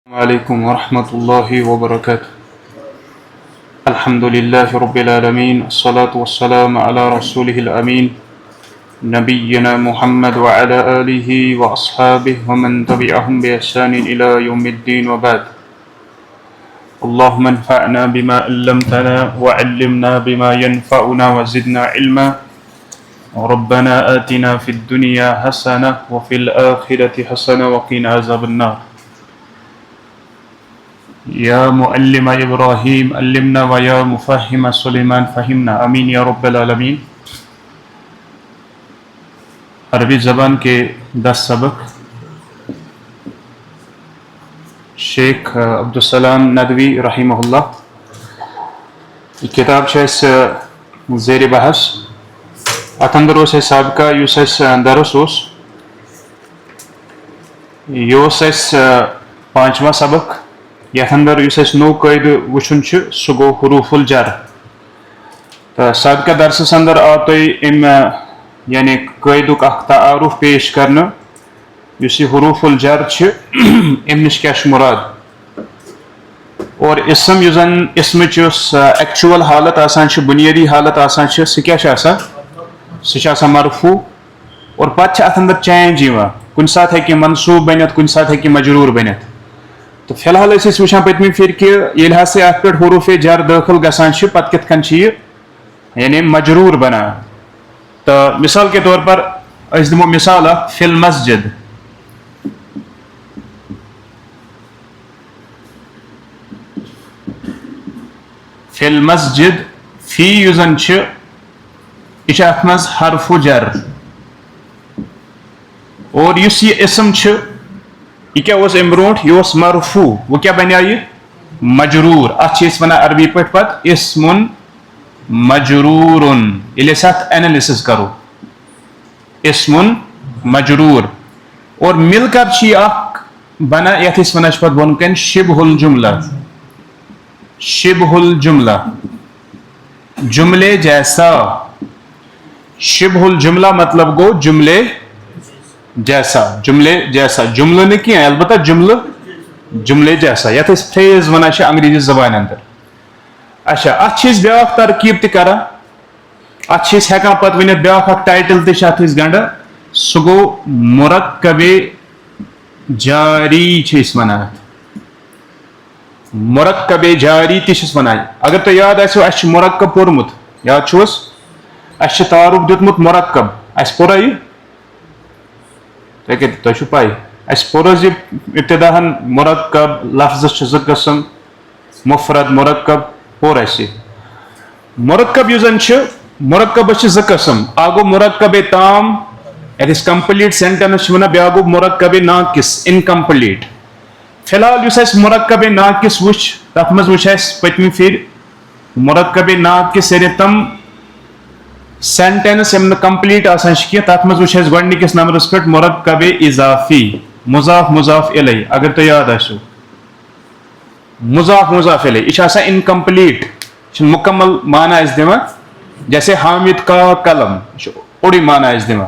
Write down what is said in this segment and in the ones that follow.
عليكم ورحمة الله وبركاته. الحمد لله رب العالمين، الصلاة والسلام على رسوله الأمين نبينا محمد وعلى آله وأصحابه ومن تبعهم بإحسان إلى يوم الدين وبعد. اللهم انفعنا بما علمتنا وعلمنا بما ينفعنا وزدنا علما. ربنا آتنا في الدنيا حسنة وفي الآخرة حسنة وقنا عذاب النار. یا معلم ابراہیم علمنا و یا مفہم سلیمان فہمنا، آمین یا رب العالمین. عربی زبان کے 10 سبق شیخ عبدالسلام ندوی رحمہ اللہ. یہ کتاب اس زیر بحث ات اندر سابقہ اس درس یہ 5واں سبق. یتھ اندر نو قید وچن سہ گو حروف الجر. تو سابقہ درسس اندر آو تہ یعنی قیدک اخ تعارف پیش کرنا اس حروف الجر ام نش کیا مراد، اور اسم یس زن اسمچ ایکچوئل حالت آسان بنیادی حالت آسان سہ کیا سہ مرفوع، اور پتہ ات اندر چینج کن سات ہیکہ منصوب بنت کن سات ہیکہ مجرور بنت. تو فی الحال وچان پتمی پھر کہ یل ہسا ات پہ حروف جر داخل گسان پتہ کت کن یہ یعنی مجرور بنان. تو مثال کے طور پر اس دمو مثال فی المسجد. فی المسجد فی یزن یہ ات مز حرف جر، اور اس یہ اسم یہ کیا ام برونٹ یہ مرفوع، وہ کیا بنیا یہ مجرور. ات ونان عربی پہ پت اسم مجرور. یل ات اینالسس کرو اسم مجرور. اور مل کر بنا یت ونان پہ بون کن شبہ الجملہ. شبہ الجملہ جملے جیسا. شبہ الجملہ مطلب گو جملے جیسا. جملے جیسا جملہ نہیں کی البتہ جملے جیسا. یت فریز ونان انگریزی زبان اندر. اچھا ات بیا ترکیب تہ کران. ات ہیکان پتہ ونت بیا ٹائٹل تہ گنڈا. سہ گو مرکب جاری ونان. مرکب جاری تہ ونان. اگر تہ یاد آسو اس مرکب پورمت، یاد چھوس اس تعارف دیتمت مرکب. اس پورا یہ تہ پائی اس پور ابتدا مرکب لفظ زٕ قسم مفرد مرکب پور اس مرکب یزن مرکب زٕ قسم. اکھ گو مرکب تام یت کمپلیٹ سینٹنس ونان، بیا گو مرکب ناقص انکمپلیٹ. فی الحال اس مرکب ناقص وچ تر مز وچ پتمی پھر مرکب ناقص یعنی تم سینٹینس یم کمپلیٹ آسان کی تر مز وچ گۄڈنِکِس نمبرس پہ مرکب اضافی مضاف مضاف الی. اگر تہ یاد آسو مضاف مضاف الی یہ انکمپلیٹ مکمل معنی اس دِوان. جیسے حامد کا قلم اوڑی معنی اس دِوان.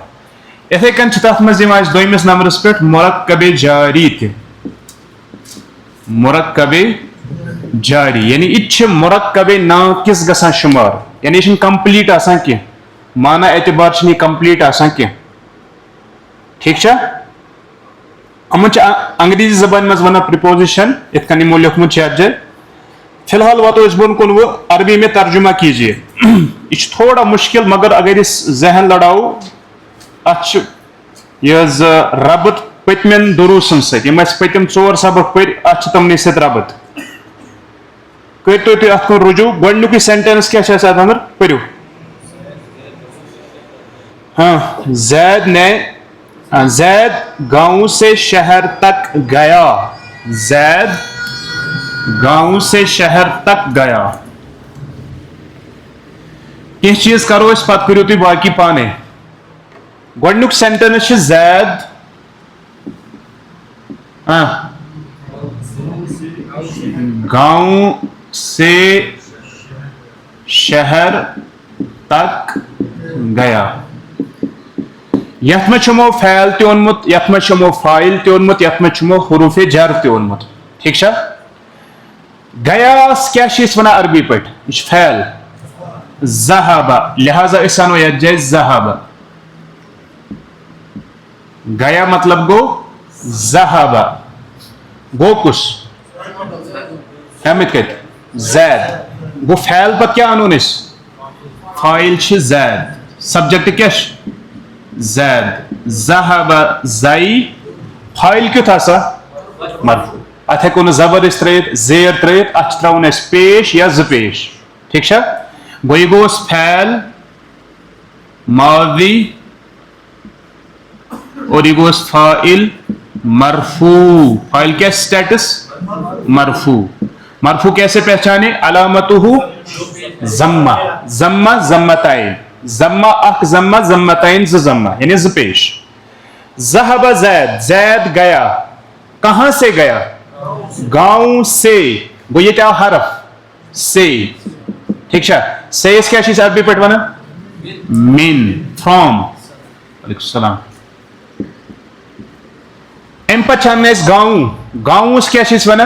اتھے کن تر مز دویمس نمبرس پہ مرکب جاری تہ. مرکب جاری یعنی یہ مرکب ناقص گژھان شمار، یعنی یہ کمپلیٹ آسان کی معنی اعتبار یہ کمپلیٹ آسان کی. ٹھیک چھا. امن انگریزی زبان مز ونان پریپوزیشن ات کن یمو لیکھمت ات جائے. فی الحال واتو اس بون کن وہ عربی میں ترجمہ کیجیے. یہ تھوڑا مشکل مگر اگر اس ذہن لڑاؤ ات یہ ربط پتمن دروسن ست یم پتم 4 سبق پھر ات تمنی ست ربط. کرتو تھی ات کن رجوع. گۄڈنیُکُے سینٹینس کیا ات اندر پٔرِو. ہاں زید گاؤں سے شہر تک گیا. زید گاؤں سے شہر تک گیا. کی چیز کرو اس پتہ کرو تھی باقی پانے. گۄڈنیُک سینٹینس زید گاؤں سے شہر تک گیا. یت میں فعل تہ اونمت، یت میں فاعل تہ اونمت، یت میں حروف جر تہ اونمت. ٹھیک چھا گیاس کیا چھ ونان عربی پٹ یہ فعل ذهب لہذا اس انو یت جائے ذهب گیا مطلب گو ذهب گو کس ہمت کت زید گو فعل پت کیا انو نس فاعل چھ زید سبجیکٹ کیا زید ذهب زئی فاعل کیت آسا مرفوع ات ہیکو زبر اس ترت زیر ترت ات تراؤن اس پیش یا ز پیش ٹھیک چھا گو یہ گوس فعل ماضی اور یہ گوس فاعل مرفوع فاعل کیا سٹیٹس مرفوع مرفوع کیسے پہچانے علامتہ ضمہ ضمہ ضمتین ضمہ اک ضمہ ضمتین ز ضمہ یعنی ز پیش ذهب زید زید گیا کہاں سے گیا گاؤں سے گو یہ کیا حرف سے ٹھیک چھا سے اس کیا چیز عربی پٹ ونا من فرام علیکم السلام ام پچھان اس گاؤں گاؤں اس کیا چیز ونا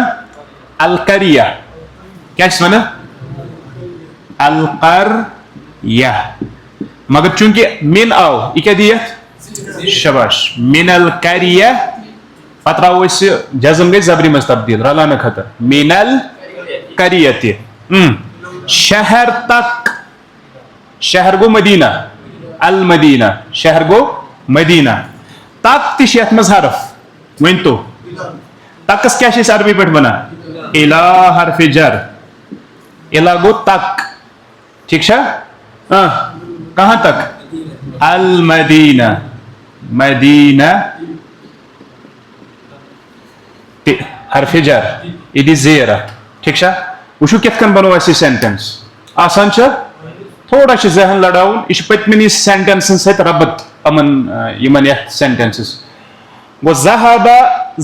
القریہ کیا چیز ونا القریہ مگر چونکہ من آو یہ کیا دیت شباش من القریہ پتراو اس جزم گئی زبری مز تبدیل رلانا خطر من القریت شہر تک شہر گو مدینہ المدینہ شہر گو مدینہ تک تشیت مز حرف وین تو تکس کیا چیز عربی پٹ بنا الہ حرف جر الہ گو تک ٹھیک چھا کہاں تک المدینہ مدینہ حرف جر یہ زیرہ ٹھیک چھا وچھو کت کن بنو ایسی سینٹنس آسان چھا تھوڑا چھ ذہن لڑاؤن یہ پتمنی سینٹنسن سیت ربط امن یمن یت سینٹنسز وہ ذهب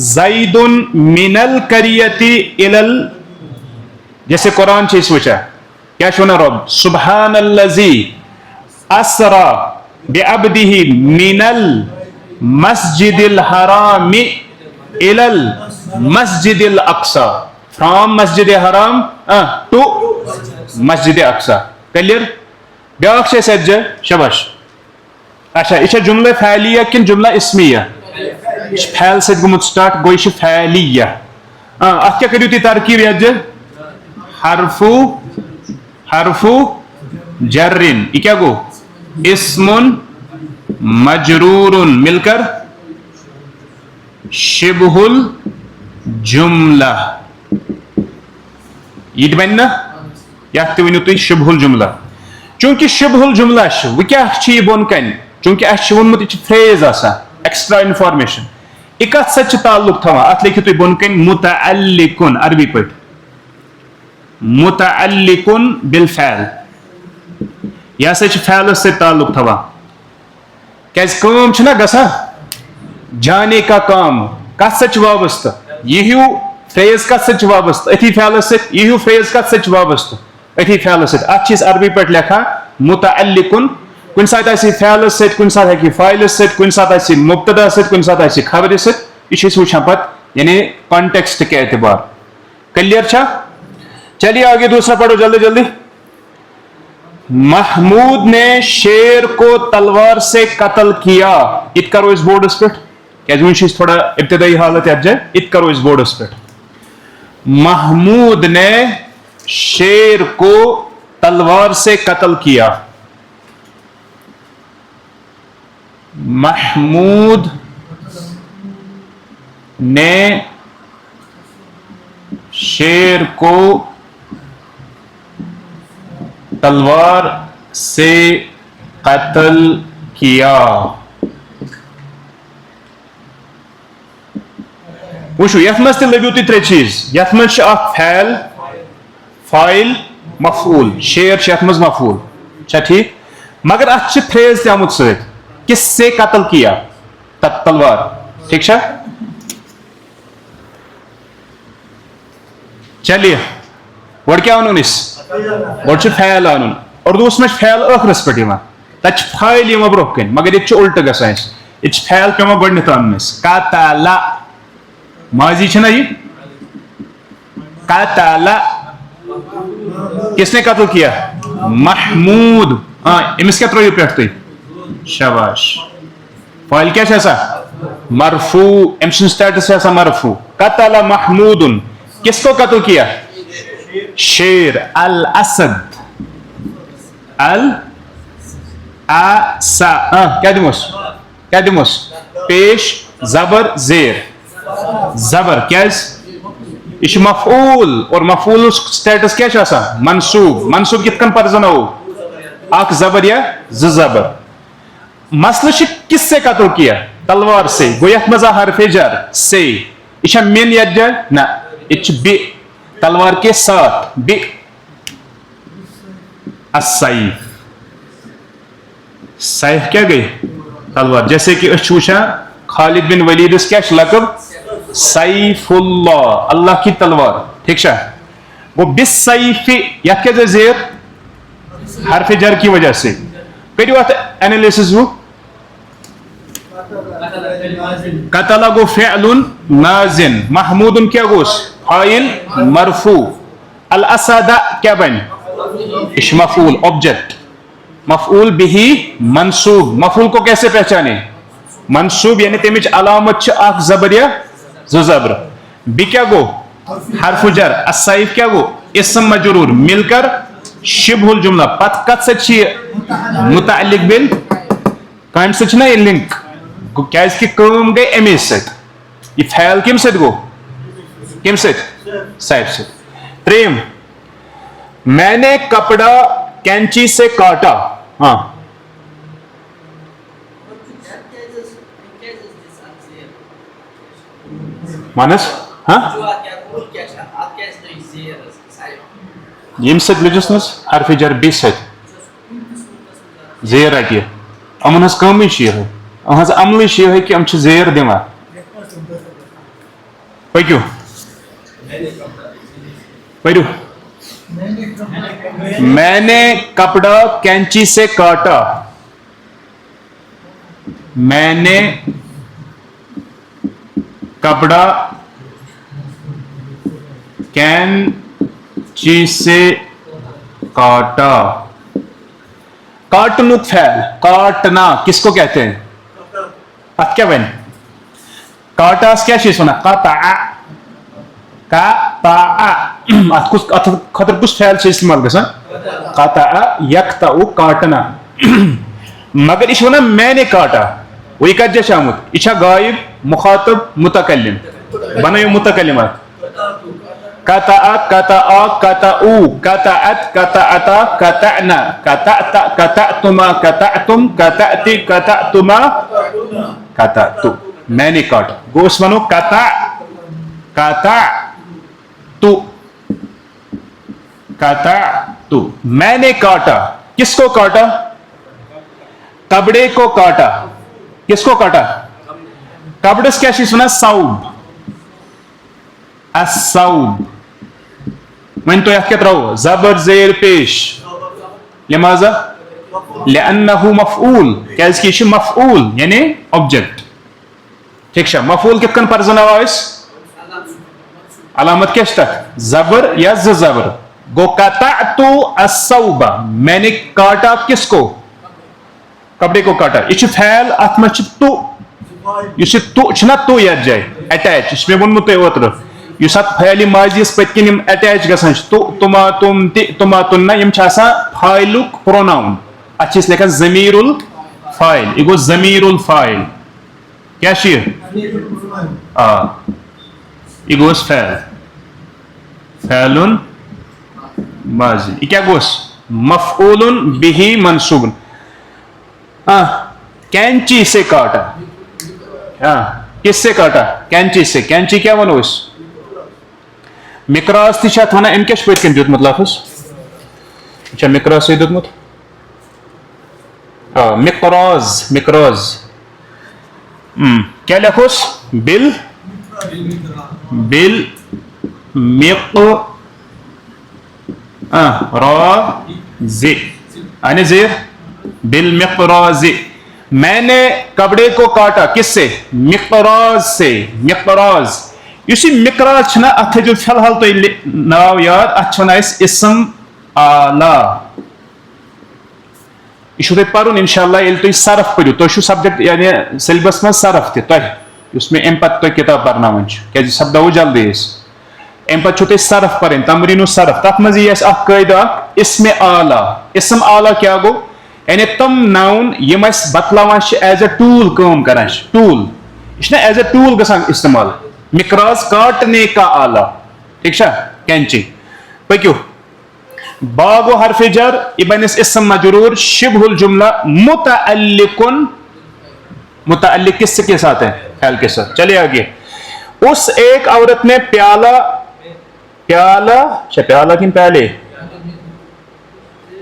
زید من القریۃ الی جیسے قرآن چھ اس وچا کیا شونا رب سبحان الذی اسرا بعبده من المسجد الحرام الی المسجد الاقصى فرام مسجد حرام ٹو مسجد اقصى کلیئر بیاکھ چھ سجہ شباش اچھا یہ جملہ فعلیہ کن جملہ اسمیہ فعل سے گمت سٹارٹ گوئی چھ فعلیہ ات کیا کریو تی ترکیب یجہ حرف جرن یہ کیا گو اسم مجرور مل کر شبہ الجملہ یہ بننا یا ونو تھی شبہ الجملہ چونکہ شبہ الجملہ وہ کیا یہ بون کن چونکہ اس ونمت یہ فریز آسان ایکسٹرا انفارمیشن یہ کت ست تعلق تھوان ات لیکھو تھی بون کن متعلقن عربی پٹ متعلقن بالفعل یہ سا فعل سے تعلق تھوان کیس کام چھنا گسا جانے کا کام کت ست وابستہ یہ فریز کت ست وابستہ اتھی فعل سے یہ فریز کت ست وابستہ اتھی فعل سے ات چیز عربی پٹ لکھا متعلقن کن سات ایسی فعل سے کن سات ہے فاعل سے کن سات ایسی مبتدا سے کن سات ایسی خبر سے یہ چیز وچھا پت یعنی کانٹیکسٹ کے اعتبار کلیئر چھا چلیے آگے دوسرا پڑھو جلدی جلدی محمود نے شیر کو تلوار سے قتل کیا ات کرو اس بورڈ اس پٹ کیا جو چیز تھوڑا ابتدائی حالت ہے جائے ات کرو اس بورڈ اس پٹ محمود نے شیر کو تلوار سے قتل کیا محمود نے شیر کو تلوار سے قتل کیا وشو یت مز تہ لبیو تھی ترے چیز یت مز فعل فاعل مفعول شیر یت مز مفعول اچھا ٹھیک مگر ات فریز تہ آمت ست کس سے قتل کیا تلوار ٹھیک چھا چلیے وڑ کیا ونن اس وڑ فعل انن اردوس میں فعل ٲخرس پٮ۪ٹھ یِوان تتہِ چھُ فاعل یِوان برونٛہہ کَنہِ مگر ییٚتہِ چھُ اُلٹہٕ گژھان اَسہِ ییٚتہِ چھُ فعل پیٚوان گۄڈٕنیٚتھ اَنُن اَسہِ قتل ماضی چھُنہ یہِ قتل کس نے قتل کیا؟ محمود. ہاں امس کیا ترو پہ تھی؟ شاباش. فاعل کیا ہے مرفوع. ام سن سٹیٹس ہے مرفوع. قتل محمود کس کو قتل کیا؟ شیر. الاسد. کیا دموس پیش زبر زیر زبر کیا یہ مفعول اور مفعول سٹیٹس کیا منصوب. منصوب کت کن پرزنو اخ زبر یا ز زبر. مسئلہ کس سے قتل کیا؟ تلوار سے. گو یت مزا حرف جر سے. یہ من یا جر نہ یہ بی تلوار کے ساتھ بی. السیف. سیف کیا گئی؟ تلوار. جیسے کہ وچھا خالد بن ولید اس کیا لقب سیف اللہ اللہ کی تلوار. ٹھیک ہے وہ بالسیف یا کیا زیر حرف جر کی وجہ سے. کریو ات انالیسس ہو. قتل گو فعل نازن. محمود کیا گوس فاعل مرفوع. الاسد کیا بن اش مفعول آبجیکٹ. مفعول به منصوب. مفعول کو کیسے پہچانے؟ منصوب یعنی تمچ علامت اخ زبر یا ز زبر. بی کیا گو حرف جر. السیف کیا گو اسم مجرور مل کر شبہ الجملہ. پت کت سے متعلق بل کام سے نا یہ لنک کیاز کہ کام گئی امی ست. یہ فعل کم ست گو کم ست سیف ست. تریم میں نے کپڑا کینچی سے کاٹا. ہاں مانس ہاں یم ست لجسنس حرف جر بی ست زیر رٹی. امن ہز کمی ہے اہذ عملی ہے کہ ام زیر دِوان. پکیو پڑھو. میں نے کپڑا کینچی سے کاٹا. میں نے کپڑا کینچی سے کاٹا. کاٹنک فعل کاٹنا کس کو کہتے ہیں؟ ات کیا بن کاٹاس کیا چیز ہونا؟ قطع. قطع ات خطر کس فعل سے استعمال گژھان؟ قطع یقطع کاٹنا. مگر یہ ہونا میں نے کاٹا. وہ کت جائے آمت یہ غائب مخاطب متکلم. بنائیو متکلمات. قطع قطع قطعوا قطعت قطعتا قطعنا قطعت قطعتما قطعتم قطعت قطعتما قطعت. میں نے کاٹا گوس منو قطع قطع تو قطع تو. میں نے کاٹا کس کو کاٹا؟ کپڑے کو کاٹا. کس کو کاٹا؟ کپڑے کیا چیز سنا؟ ثوب. الثوب. من تو یہ رہو زبر زیر پیش. لماذا؟ لأنه مفعول. کیاز کی مفعول یعنی آبجیکٹ. ٹھیک ہے مفعول کت کن پرزن آواز علامت کیا زبر یا ز زبر. گو قطعت الثوب میں نے کاٹا کس کو؟ کپڑے کو کاٹا. یہ فعل ات مچ تو یہ تو چھنا تو یاد جائے اٹیچ. اس میں ونمو تہ اوتر یس ات فعل ماضی اس پت کن اٹیچ گژھان تو تما تم تہ تما تن یم چھ آسان فاعلک پروناؤن. ات چھ لکھان ضمیر الفاعل. یہ گو ضمیر الفاعل. کیا چھ یہ گوس فعل فعل ماضی. یہ کیا گوس مفعول به منصوب. کینچی سے کاٹا. کس سے کاٹا؟ کینچی سے. کینچی کیا ونو اس مقراس تھی ات ونان ام کیا پت کن دیتمت لفظ اچھا مقراس دیتمت مقراز. مقراز کیا لکھوس بل بل مق راز آنے زیر بالمقراز. میں نے کپڑے کو کاٹا کس سے؟ مقراز سے. مقراز یُس یہِ مِقراض چھُنہ اَتھ تھٲیزیو فِلحال تُہۍ ناو یاد اَتھ چھِ وَنان أسۍ اِسم آلا. یہِ چھُو تۄہہِ پَرُن اِنشاء اللہ ییٚلہِ تُہۍ صرف پٔرِو تۄہہِ چھُو سبجکٹ یعنی سیلبس منٛز صرف تہِ تۄہہِ یُس مےٚ اَمہِ پَتہٕ تۄہہِ کِتاب پَرناوٕنۍ چھِ کیازِ یہِ سپداوو جلدی أسۍ. اَمہِ پَتہٕ چھُو تۄہہِ صرف پَرٕنۍ تمریٖنو صرف تَتھ منٛز یی اَسہِ اکھ قٲیدٕ اکھ اِسمِ آلا. اِسم آلا کیاہ گوٚو یعنی تِم ناوُن یِم اَسہِ بتلاوان چھِ ایز اے ٹوٗل کٲم کران چھِ ٹوٗل یہِ چھُنہ ایز اے ٹوٗل گژھان اِستعمال. مِقراض کاٹنے کا آلا ٹھیک چھا کینچی. پٔکِو با گو حرف جر یہ بنس اسم مجرور شبہ الجملہ متعلقن متعلق کس کے ساتھ ہے فعل کے ساتھ. چلیے آگے. اس ایک عورت نے پیالہ پیالہ پیالہ کن پیالے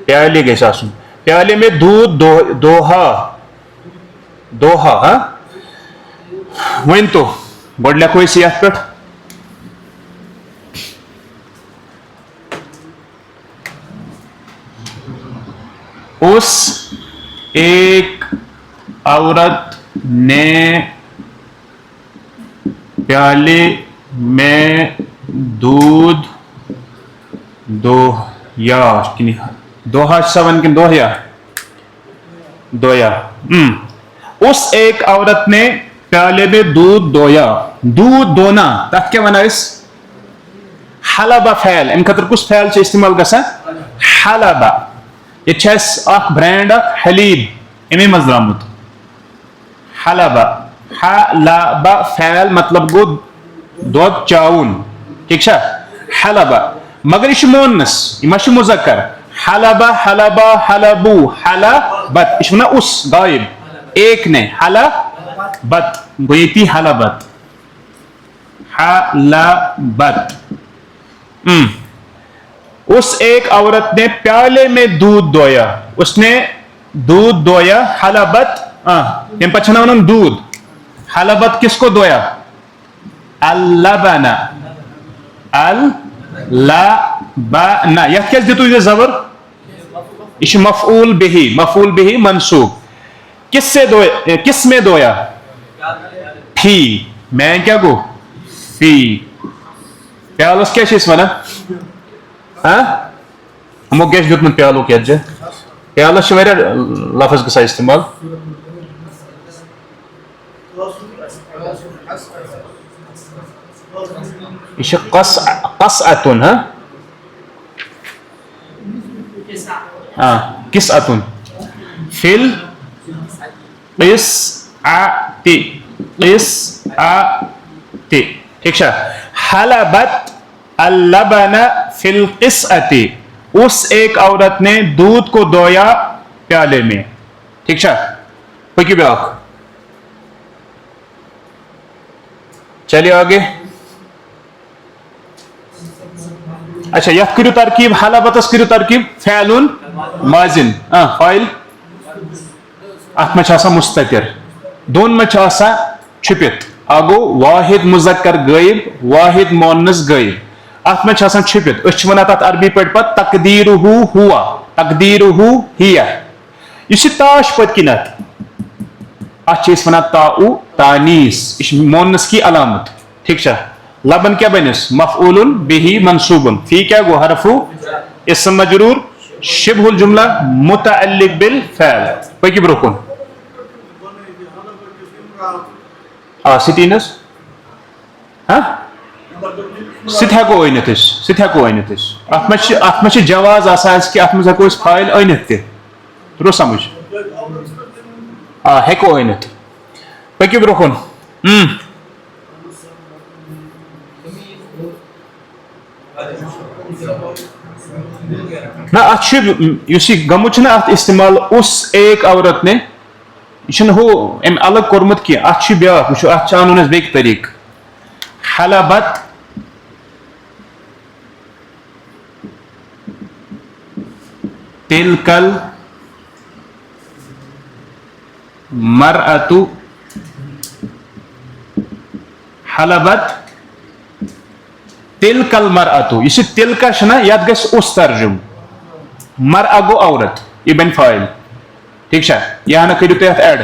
پیالے گیسا سن پیالے میں دودھ دوہا دوہا ہاں ون تو گۄڈٕ لیکھو أسۍ یتھ پٮ۪ٹھ اس ایک عورت نے پیالے میں دودھ دوہا دوہا سون کن دوہیا دویا. اس ایک عورت نے پیالے میں دودھ دویا. دودھ دونا تک کیا ونان أسۍ حلبہ فعل امہ خاطر کس فعل سے استعمال گژھان حلبہ. یہ چھِ اَسہِ اکھ برینڈ اکھ حلیب امی منٛز درامُت حلبہ حلبہ فعل مطلب گوٚو دۄد چاوُن ٹھیک چھا حلبہ مگر یہ چھُ مونس یہ ما چھُ مُذکر حلبہ حلبہ حلبو حلبت یہ چھُ ونان اس غائب ایک نے حلبت گوٚو ییٚتی حلبت حلبت. اس ایک عورت نے پیالے میں دودھ دویا. اس نے دودھ دویا حلبت تم پتہ چھنا ونان دودھ حلبت کس کو دویا اللبن اللبن. یتھ کیٛازِ دِتوٗ یہِ زبر یہ چھُ مفعول بِہی منصوب. کس سے دویا کس میں دویا فی میں کیا گوٚو فی. پیالس کیٛاہ چھِ أسۍ ونان ہمو کیا دیُتمُت پیالُک یتھ جایہِ پیالس چھِ واریاہ لفظ گژھان استعمال. یہ چھِ قصعتن قصعتن فی القصعۃ قصعۃ ٹھیک چھا. حلبت اللبن فی القصعۃ. اس ایک عورت نے دودھ کو دویا پیالے میں ٹھیک چھا. پٔکِو بیٛاکھ. چلیے آگے. اچھا یتھ کٔرِو ترکیب حلبتس کٔرِو ترکیب فعلٌ ماضٍ فاعل اتھ منٛز چھِ آسان مستتر دۄن منٛز چھِ آسان چھُپِتھ اکھ گوٚو واحد مُذکر غٲیب واحد مونس غٲیب. اتھ منٛز چھِ آسان چھُپِتھ أسۍ چھِ ونان تتھ عربی پٲٹھۍ پتہٕ تقدیرُہُ ہوا تقدیرُہُ ہِیہ. یُس یہِ تا چھُ پٔتۍ کِنۍ اتھ چھِ أسۍ ونان تاءُ تانیٖث یہِ چھِ مونس کی علامت ٹھیک چھا. لبن کیا بنس مفعول بِہی منصوبن فی کیا گو حرف اسم مجرور شبہ الجملہ متعلق بالفعل. پٔکِو برٛونٛہہ کُن. سِٹینس سُہ تہِ ہٮ۪کو أنِتھ أسۍ اتھ منٛز چھِ جواز آسان اَسہِ کہِ اتھ منٛز ہٮ۪کو أسۍ فاعل أنِتھ تہِ تروو سمجھ ہٮ۪کو أنِتھ. پٔکِو برٛونٛہہ کُن. نہ اتھ چھُ یُس یہِ گوٚمُت چھُنہ اتھ استعمال اس ایک عورت نے یہ چھُنہٕ ہُہ أمۍ الگ کوٚرمُت کینٛہہ اتھ چھُ بیٛاکھ وٕچھو اتھ چھُ انُن اَسہِ بیٚکہِ طریٖقہٕ حلبت تلکل مرأة حلبت تلکل مرأة. یُس یہِ تلکا چھُنہ یتھ گژھِ اس ترجُم مرأة گوٚو عورت یہِ بنہِ فاعل ٹھیک چھا. یہ ہنا کٔرِو تُہۍ اتھ ایڈ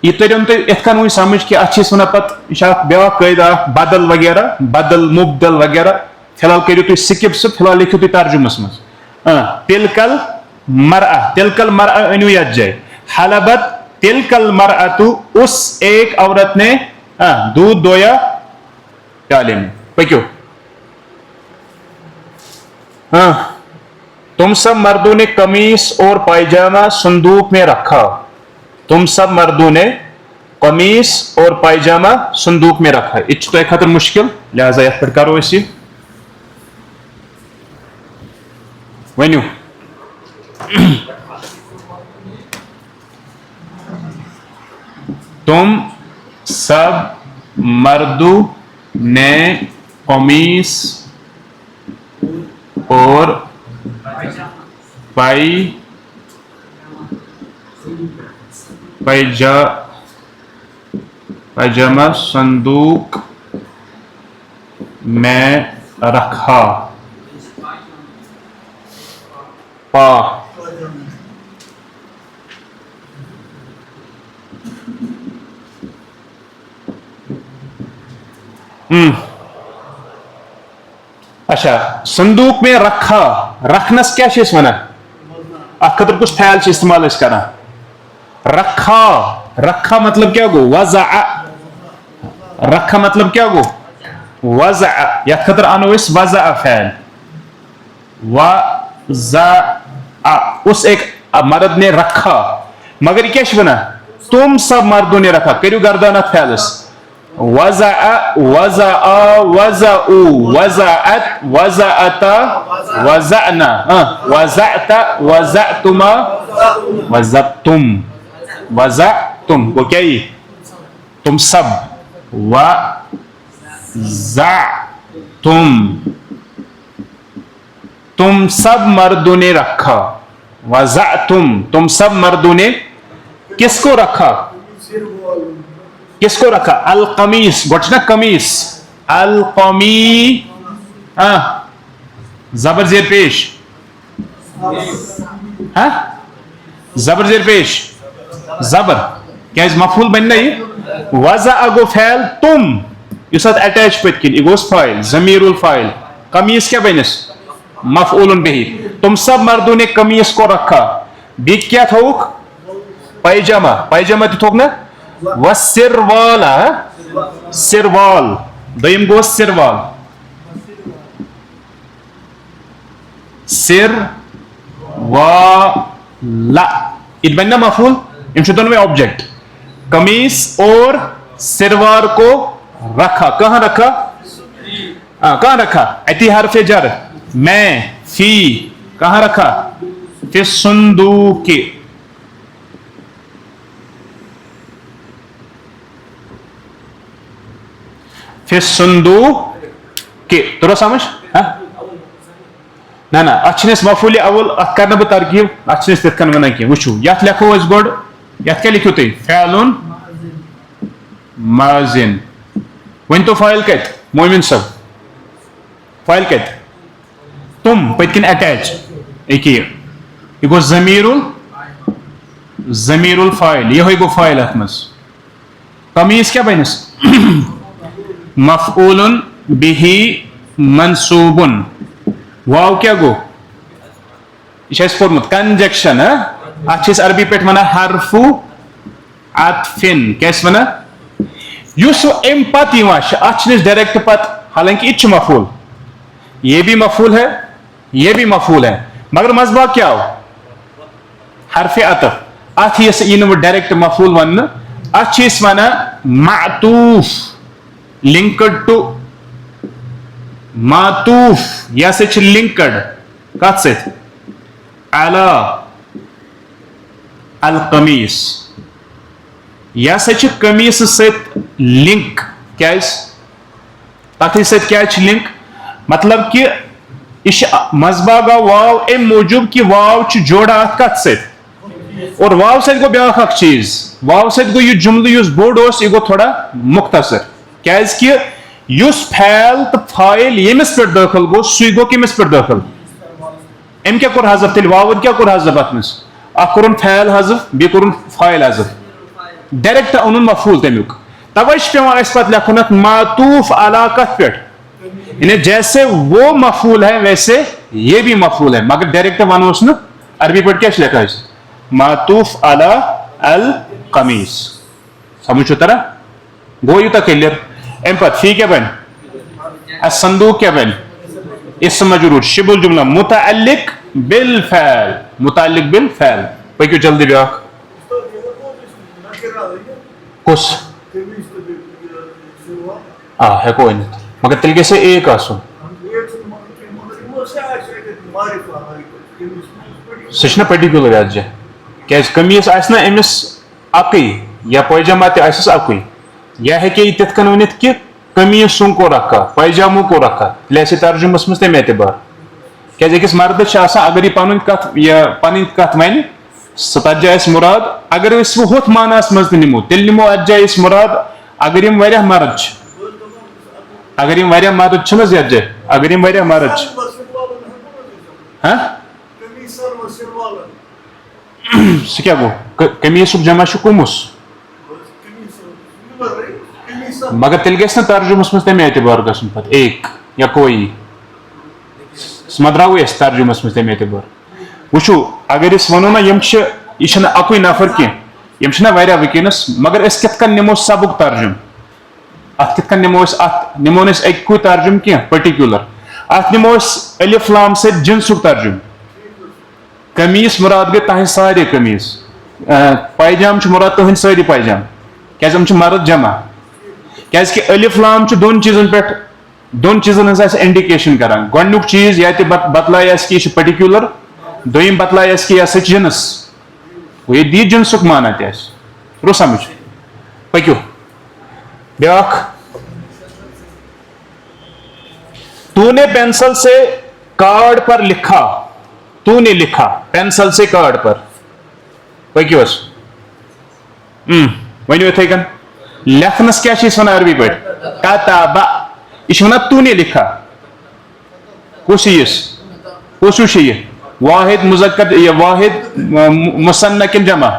یہ ترین تو ات کن سمجھ کہ اتھ ونان پہ بیا قاعدہ بدل وغیرہ بدل مبدل وغیرہ فی الحال کرو تھی سکپ سہ فی الحال لکھو تھی ترجمس مز تلکل تلکل مرأة انو یت جائے حلبت تلکل مرأة اس ایک عورت نے دودھ دویا پیالے میں پکیو تم سب مردوں نے قمیص اور پائجامہ صندوق میں رکھا تم سب مردوں نے قمیص اور پائجامہ صندوق میں رکھا یہ تو ایک خطر مشکل لہذا یت پہ کرو اس ونیو تم سب مردوں نے قمیص اور پائجامہ صندوق میں رکھا پا اچھا صندوق میں رکھا رکھنس کیا چیز ونا ات خطر کس فعل سے استعمال اس کرنا رکھا رکھا مطلب کیا گو وضع رکھا مطلب کیا گو وضع یت خطر انو اس وضع فعل وضع اس ایک مرد نے رکھا مگر کیا ونا تم سب مردوں نے رکھا کرو گردانت فعلس وضع وضع وضعوا وضعت وضعتا وضعنا وضعت وضعتما وضعتم وضعتم وہ کیا یہ تم سب وضعتم تم سب مردوں نے رکھا وضعتم تم سب مردوں نے کس کو رکھا کس کو رکھا القمیص گوٹنا قمیص القمی زبر زیر پیش زبر زیر پیش زبر کیا اس مفعول بننا یہ وضع گو فعل تم اس ساتھ اٹیچ پت کن یہ گوس فاعل ضمیر الفاعل قمیص کیا بنس مفعول بہی تم سب مردوں نے قمیص کو رکھا بھی کیا تھوک پائجامہ پائجامہ تھی تھوک نا وسروال سروال دویم گو سروال سر لا یہ بننا مفعول ان دونوں میں آبجیکٹ قمیص اور سروار کو رکھا کہاں رکھا کہاں رکھا اتی حرف جر میں فی کہاں رکھا فی صندوق فی صندوق کے تو سمجھ نا نا اچھنس مفعول اول ات کرنا بہ ترکیب اچھنس تت کن ونان کی وچھو یت لکھو اس گوڑ یت کیا لکھو تھی فعل ماضن ون تو فاعل کت مومن صاحب فاعل کت تم پتکن اٹیچ ایک یہ گو ضمیر الفاعل یہ گو فاعل ات مز قمیص کیا بنس مفعول به منصوب واو کیا گو یہ پورمت کنجکشن اتھ عربی پہ ونان حرف عطفن کیس ونان اس ام پتہ ات ڈائریکٹ پت حالانکہ یہ مفعول یہ بھی مفعول ہے یہ بھی مفعول ہے مگر مزبا کیا ہو حرف عطف ات یہ ڈائریکٹ مفعول ون ات ونان معطوف لنکڈ ٹو معطوف یہ سا لنکڈ کت ست علی القمیص یہ سا قمیص ست لنک کیاز تتھ ست کیا لنک مطلب کہ یہ مزبا گا واو ام موجود کہ واو جوڑا ات کت ست اور واو ست گو بیاکھ اکھ چیز واو ست گو یہ جملہ اس بوڑ یہ گو تھوڑا مختصر کیاز کہ اس فعل تو فاعل یمس پہ داخل گو سی گو کمس پہ داخل ام کیا کور حذف تیل واو کیا کور حذف ات مس اخ کورن فعل حذف بی کورن فاعل حذف ڈائریکٹ اونن مفعول تمیک توے پیوان اس پتہ لکھن معطوف علی کت پہ یعنی جیسے وہ مفعول ہے ویسے یہ بھی مفعول ہے مگر ڈائریکٹ ونوس نا عربی پہ کیا لکھا ہے معطوف علی القمیص سمجھ چھو ترا گو یوتا کلیئر ام پت فی کیا بن الصندوق کیا بن اسم مجرور شبہ الجملہ متعلق بالفعل متعلق بالفعل پکیو جلدی بیاکھ کس ہیکو ونت مگر تیل گژھِ ایک آسُن سُہ چھُنہ پٔٹِکیوٗلر یتھ جایہِ کیازِ قمیٖض آسہِ نہ أمِس اکٕے یا پٲیجامہ تہِ آسٮ۪س اکُے یا ہیٚکہِ یہِ تِتھ کٔنۍ ؤنِتھ کہِ قمیٖض سُنٛد کو رکھا پٲیجامو کو رکھا تیٚلہِ آسہِ ترجُمس منٛز تمہِ اعتبار کیازِ أکِس مردس چھِ آسان اگر یہِ پنٕنۍ کتھ وَنہِ سُہ تتھ جایہِ آسہِ مُراد اگر أسۍ وۄنۍ ہُتھ معناہس منٛز تہِ نِمو تیٚلہِ نِمو اتھ جایہِ أسۍ مُراد اگر یِم واریاہ مرد چھِ اگر یِم واریاہ مرد چھِ نہ حظ یتھ جایہِ اگر یِم واریاہ مرد چھِ سُہ کیٛاہ گوٚو قمیٖصُک جمع چھُ قُمُس مگر تیٚلہِ گژھِ نہ ترجُمس منٛز تمہِ اعتبار گژھُن پتہٕ ایک یا کوئی سُہ ما درٛاوٕے اَسہِ ترجُمس منٛز تمہِ اعتبار وٕچھو اگر أسۍ وَنو نہ یِم چھِ یہِ چھُنہٕ اکُے نفر کینٛہہ یِم چھِنہ واریاہ وٕنکیٚنس مگر أسۍ کِتھ کٔنۍ نِمو سبُک ترجُم اتھ کِتھ کٔنۍ نِمو أسۍ اتھ نِمو نہٕ أسۍ اَکُے ترجُم کینٛہہ پٔٹِکیوٗلر اتھ نِمو أسۍ الف لام سۭتۍ جنسُک ترجُم قمیٖض مُراد گٔے تُہنٛدۍ سارے قمیٖض پایجام چھُ مُراد تُہنٛدۍ سٲری پایجام کیازِ یِم چھِ مرد جمع کیازِ کہِ الف لام چھُ دۄن چیٖزن پٮ۪ٹھ دۄن چیٖزن ہٕنٛز اسہِ انڈِکیشن کران گۄڈٕنیُک چیٖز یا تہِ بتلایہِ اسہِ کہِ یہِ چھُ پٔٹِکیوٗلر دوٚیِم بتلایہِ اسہِ کہِ یہِ ہسا چھِ جنس گوٚو ییٚتہِ دی جنسُک معنی تہِ اسہِ روٗ سمجھ پٔکِو بیاکھ تو نے پینسل سے کارڈ پر لکھا تو نے لکھا پینسل سے کارڈ پر پٔکِو حظ ؤنِو یِتھٕے کٔنۍ لیکھنس کیٛاہ چھِ أسۍ ونان عربی پٲٹھۍ کتابہ یہِ چھِ ونان تو نے لکھا کُس یٖس کُس ہیوٗ چھُ یہِ واحد مُذکر یا واحد مُثنیٰ کِنہٕ جمع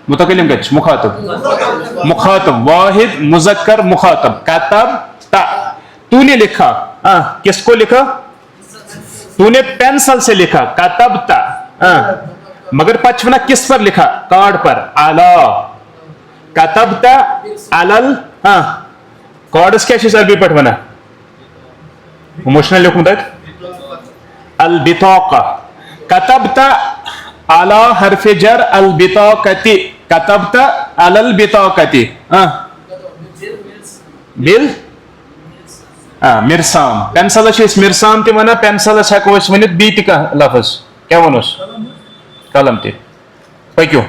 متکلم کتہِ چھُ مخاطب مخاطب واحد مذکر مخاطب کتبتا تو نے لکھا کس کو لکھا تو نے پینسل سے لکھا کتبتا مگر پتہٕ چھِ ونان کس پر لکھا کارڈ پر علی کتبتا علل کارڈس کیٛاہ چھِ أسۍ عربی پٲٹھۍ ونان ہُمو چھُنہ لیوٗکھمُت اتہِ البطاقہ کتبتا علی حرف جر البطاقتی کتبتا علی البطاقتی بل مرسام پینسلس چھِ أسۍ مرسام تہِ ونان پینسلس ہیٚکو أسۍ ؤنِتھ بیٚیہِ تہِ کانٛہہ لفظ کیٛاہ ونہوس قلم تہِ پٔکِو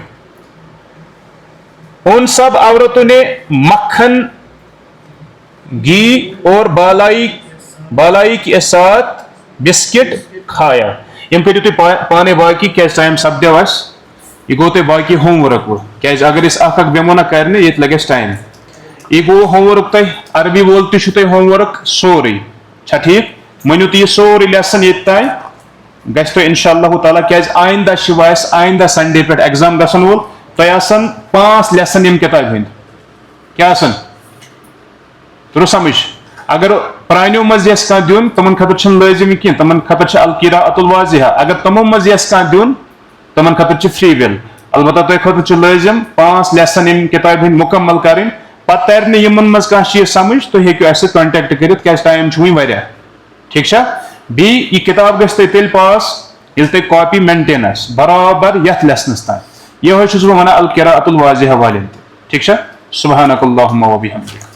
ان سب عورتوں نے مکھن گھی اور بالائی کے ساتھ بسکٹ کھایا یم کٔرِو تُہۍ پانے باقی کیازِ ٹایم سپدیو اَسہِ یہِ گوٚو تۄہہِ باقی ہوم ؤرک وۄنۍ کیازِ اگر أسۍ اکھ اکھ بیٚہمو نہ کرنہِ ییٚتہِ لگہِ اَسہِ ٹایم یہِ گوٚو ہوم ؤرک تۄہہِ عربی وول تہِ چھُو تۄہہِ ہوم ؤرک سورُے چھا ٹھیٖک مٲنِو تُہۍ یہِ سورُے لیسن ییٚتہِ تانۍ گژھِ تۄہہِ انشاء اللہ تعالیٰ کیازِ آیندہ چھِ وۄنۍ اَسہِ آیندہ سنڈے پٮ۪ٹھ ایگزام گژھن وول تۄہہِ آسن 5 لیسن ییٚمہِ کِتابہِ ہٕنٛدۍ کیٛاہ آسن ترٛوو سمجھ اگر پرانیو منٛز یژھِ کانٛہہ دیُن تِمن خٲطرٕ چھُنہٕ لٲزِم یہِ کینٛہہ تِمن خٲطرٕ چھِ القراءۃ الواضحہ اگر تِمو منٛز یژھِ کانٛہہ دیُن تِمن خٲطرٕ چھِ فری وِل البتہ تۄہہِ خٲطرٕ چھُ لٲزِم 5 لیسن ییٚمہِ کِتابہِ ہٕنٛدۍ مُکمل کرٕنۍ پتہٕ ترِ نہٕ یِمن منٛز کانٛہہ چیٖز سمجھ تُہۍ ہیٚکِو اَسہِ سۭتۍ کنٹیکٹ کٔرِتھ کیازِ ٹایم چھُ وُنہِ واریاہ ٹھیٖک چھا بیٚیہِ یہِ کِتاب گژھِ تۄہہِ تیٚلہِ پاس ییٚلہِ تۄہہِ کاپی مینٹین آسہِ برابر یتھ لیسنس تانۍ یِہوے چھُس بہٕ ونان القراءۃ الواضحہ والٮ۪ن تہِ ٹھیٖک چھا سبحانک اللہم وبحمدک